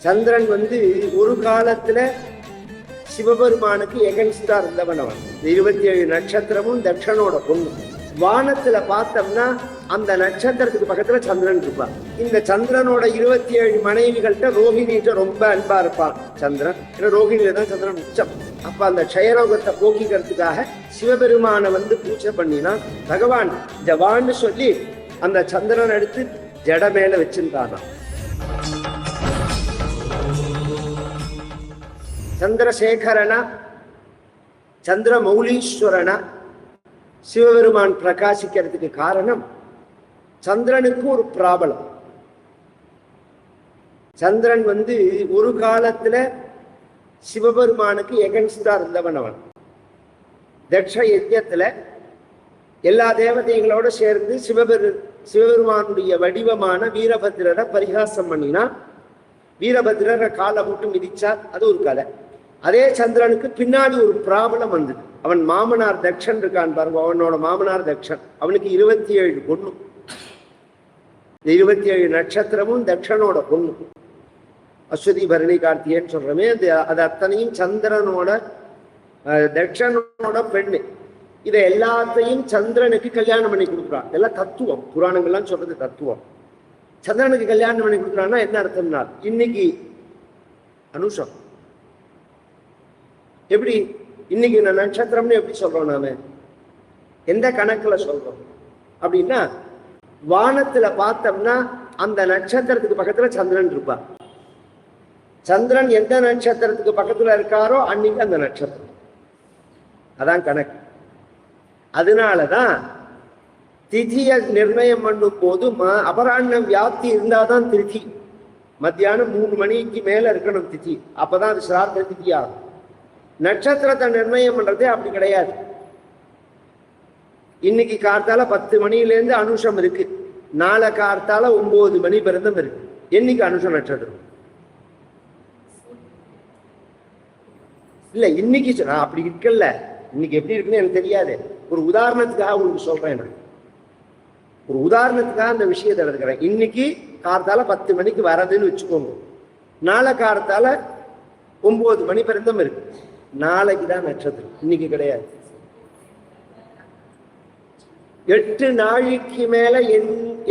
சந்திரன் ஒரு காலத்துல சிவபெருமானுக்கு எகன்ஸ்டா இருந்தவன். அவன் 27 நட்சத்திரமும் தட்சனோட பொண்ணு. வானத்துல பார்த்தோம்னா அந்த நட்சத்திரத்துக்கு பக்கத்துல சந்திரன் இருப்பான். இந்த சந்திரனோட 27 மனைவிகள்கிட்ட ரோஹிணிகிட்ட ரொம்ப அன்பா இருப்பான் சந்திரன். ஏன்னா ரோஹிணியில தான் சந்திரன் உச்சம். அப்ப அந்த க்ஷயரோகத்தை போக்கிக்கிறதுக்காக சிவபெருமானை பூஜை பண்ணினா பகவான் ஜவான்னு சொல்லி அந்த சந்திரன் எடுத்து ஜட மேல வச்சிருந்தானா. சந்திரசேகரனா சந்திரமௌலீஸ்வரனா சிவபெருமான் பிரகாசிக்கிறதுக்கு காரணம் சந்திரனுக்கு ஒரு பிராபலம். சந்திரன் ஒரு காலத்துல சிவபெருமானுக்கு எகன்ஸ்டா இருந்தவன். அவன் தட்ச யஜ்ஞத்துல எல்லா தேவதைகளோட சேர்ந்து சிவபெருமானுடைய வடிவமான வீரபத்ரரை பரிகாசம் பண்ணினா. வீரபத்ரரை காலை மட்டும் மிதிச்சார், அது ஒரு கதை. அதே சந்திரனுக்கு பின்னாடி ஒரு பிராபலம் வந்தது. அவன் மாமனார் தக்ஷன் இருக்கான் பாருங்க, அவனோட மாமனார் தக்ஷன். அவனுக்கு 27 பொண்ணு. 27 நட்சத்திரமும் தக்ஷனோட பொண்ணு. அஸ்வதி பரணி கார்த்திகேன்னு சொல்றமே, அது அத்தனையும் சந்திரனோட தக்ஷனோட பெண்ணு. இதை எல்லாத்தையும் சந்திரனுக்கு கல்யாணம் பண்ணி கொடுக்குறான். இதெல்லாம் தத்துவம், புராணங்கள்லாம் சொல்றது தத்துவம். சந்திரனுக்கு கல்யாணம் பண்ணி கொடுக்குறான்னா என்ன அர்த்தம்னா, இன்னைக்கு அனுஷம் எப்படி இன்னைக்கு நட்சத்திரம்னு எப்படி சொல்றோம், நாம எந்த கணக்குல சொல்றோம் அப்படின்னா, வானத்துல பார்த்தோம்னா அந்த நட்சத்திரத்துக்கு பக்கத்துல சந்திரன் இருப்பா. சந்திரன் எந்த நட்சத்திரத்துக்கு பக்கத்துல இருக்காரோ அன்னைக்கு அந்த நட்சத்திரம். அதான் கணக்கு. அதனாலதான் திதியை நிர்ணயம் பண்ணும் போது அபராண்ணம் வியாப்தி இருந்தாதான் திதி. மத்தியானம் 3 மணிக்கு மேல இருக்கணும் திதி, அப்பதான் அது சிரார்த்த திதி ஆகும். நட்சத்திரத்தை நிர்ணயம் பண்றதே அப்படி கிடையாது. இன்னைக்கு கார்த்தால 10 மணிலேருந்து அனுஷம் இருக்கு, நாளை கார்த்தால 9 மணி பிறந்தம் இருக்கு. என்னைக்கு அனுஷம் நட்சத்திரம் இல்ல, இன்னைக்கு அப்படி இருக்கல. இன்னைக்கு எப்படி இருக்குன்னு எனக்கு தெரியாது. ஒரு உதாரணத்துக்காக உங்களுக்கு சொல்றேன். நான் ஒரு உதாரணத்துக்காக அந்த விஷயத்தை எடுத்துக்கிறேன். இன்னைக்கு கார்த்தால 10 மணிக்கு வரதுன்னு வச்சுக்கோங்க, நாளை கார்த்தால 9 மணி பிறந்தம் இருக்கு. நாளைக்கு தான் நட்சத்திரம், இன்னைக்கு கிடையாது. 8 நாளைக்கு மேல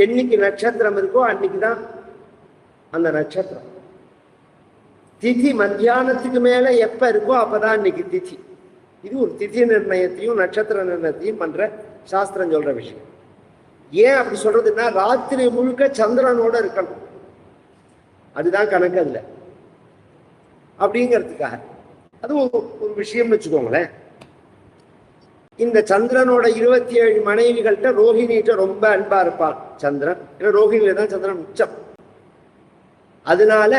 என்னைக்கு நட்சத்திரம் இருக்கோ அன்னைக்குதான் அந்த நட்சத்திரம். திதி மத்தியானத்துக்கு மேல எப்ப இருக்கோ அப்பதான் இன்னைக்கு திதி. இது ஒரு திதி நிர்ணயத்தையும் நட்சத்திர நிர்ணயத்தையும் பண்ற சாஸ்திரம் சொல்ற விஷயம். ஏன் அப்படி சொல்றதுன்னா, ராத்திரி முழுக்க சந்திரனோட இருக்கணும், அதுதான் கணக்கு அதுல அப்படிங்கிறதுக்காக. அது ஒரு விஷயம்னு வச்சுக்கோங்களேன். இந்த சந்திரனோட 27 மனைவிகள்கிட்ட ரோஹிணிகிட்ட ரொம்ப அன்பா இருப்பான் சந்திரன். ஏன்னா ரோஹிணியில தான் சந்திரன் உச்சம். அதனால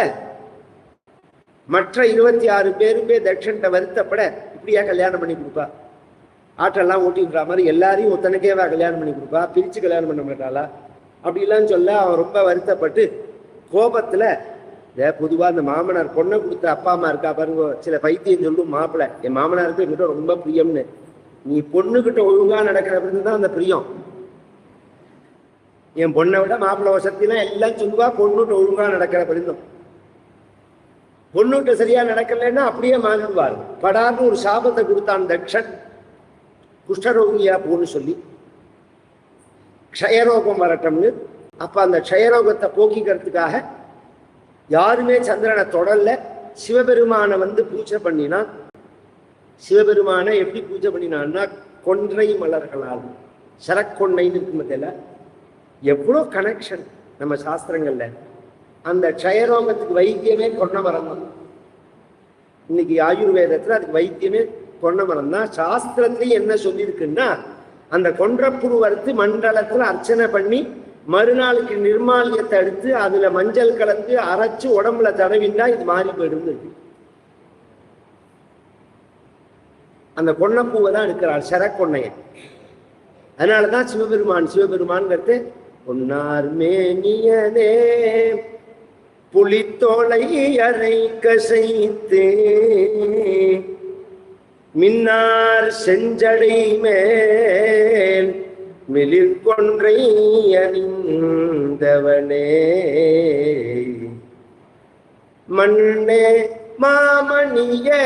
மற்ற 26 பேருமே தட்சன்ட்ட வருத்தப்பட, இப்படியா கல்யாணம் பண்ணி கொடுப்பா, ஆற்றெல்லாம் ஓட்டி விடுற மாதிரி எல்லாரையும் ஒத்தனைக்கேவா கல்யாணம் பண்ணி கொடுப்பா, பிரிச்சு கல்யாணம் பண்ண மாட்டாளா அப்படிலாம் சொல்ல அவன் ரொம்ப வருத்தப்பட்டு கோபத்துல, பொதுவா இந்த மாமனார் பொண்ணை கொடுத்த அப்பா அம்மா இருக்கா பாருங்க, சில பைத்தியம் சொல்லும், மாப்பிள்ளை என் மாமனாருக்கு என்கிட்ட ரொம்ப பிரியம்னு. நீ பொண்ணுகிட்ட ஒழுங்கா நடக்கிறதுன்னு தான் அந்த பிரியம். என் பொண்ணை விட மாப்பிள்ளை வசத்திலாம் எல்லாம் சொல்லுவா, பொண்ணுகிட்ட ஒழுங்கா நடக்கிற பிரிந்தம். பொண்ணுகிட்ட சரியா நடக்கலைன்னா அப்படியே மாறிடுவார். படார்னு ஒரு சாபத்தை கொடுத்தான் தக்ஷன், குஷ்டரோகியா போன்னு சொல்லி, க்ஷயரோகம் வரட்டும்னு. அப்ப அந்த க்ஷயரோகத்தை போக்கிக்கிறதுக்காக யாருமே சந்திரனை தொடரல. சிவபெருமானை பூஜை பண்ணினா. சிவபெருமானை எப்படி பூஜை பண்ணினான்னா, கொன்றை மலர்களால், சரக்கொன்னைன்னு இருக்கும் பதில எவ்வளோ கனெக்ஷன் நம்ம சாஸ்திரங்கள்ல. அந்த க்ஷயரோகத்துக்கு வைத்தியமே கொன்ன மரம் தான். இன்னைக்கு ஆயுர்வேதத்துல அதுக்கு வைத்தியமே கொன்ன மரம் தான். சாஸ்திரத்திலையும் என்ன சொல்லியிருக்குன்னா, அந்த கொன்றப்புழு வறுத்து மண்டலத்துல அர்ச்சனை பண்ணி மறுநாளுக்கு நிர்மாலியத்தை எடுத்து அதுல மஞ்சள் கலந்து அரைச்சு உடம்புல தடவிண்டா இது மாறி போயிடும். அந்த கொன்னப்பூவை தான் எடுக்கிறாள், சரக்கொன்னைய. அதனாலதான் சிவபெருமான்ங்கிறது பொன்னார் மேனியனே புலித்தோலை அரை கசைத்து மின்னார் செஞ்சடை மேல் மிளிர்கொன்றை அணிந்தவனே மண்ணே மாமணியே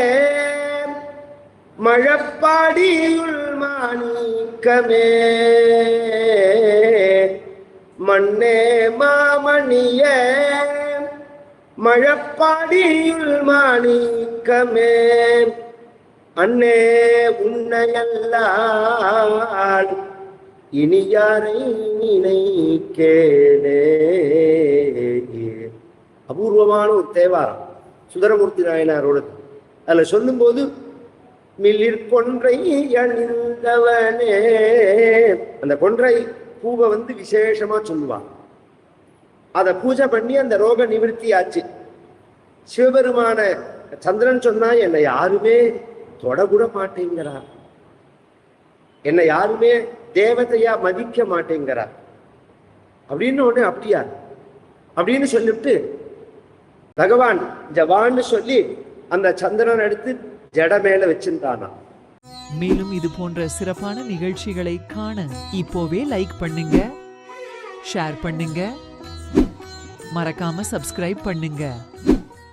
மழப்பாடியுள் மாணிக்கமே மண்ணே மாமணியே மழப்பாடியுள் மாணிக்கமே அன்னே உன்னையல்லால் இனி யாரை நினைக்கேனே. அபூர்வமான ஒரு தேவாரம் சுந்தரமூர்த்தி நாயனாரோடது. அதுல சொல்லும்போது மிளிர்கொன்றை அணிந்தவனே, அந்த கொன்றை பூவை வந்து விசேஷமா சொல்லுவான். அதை பூஜை பண்ணி அந்த ரோக நிவர்த்தி ஆச்சு. சிவபெருமான சந்திரன் சொன்னா என்னை யாருமே தொடக்கூட மாட்டேங்கிறார், என்னை யாருமே தேவதையா மதிக்க மாட்டேங்கிறார் அப்படின்னு உடனே அப்படியா அப்படின்னு சொல்லிவிட்டு பகவான் ஜவான்னு சொல்லி அந்த சந்திரன் எடுத்து ஜட மேல வச்சிருந்தானா. மேலும் இது போன்ற சிறப்பான நிகழ்ச்சிகளை காண இப்போவே லைக் பண்ணுங்க, ஷேர் பண்ணுங்க, மறக்காம சப்ஸ்கிரைப் பண்ணுங்க.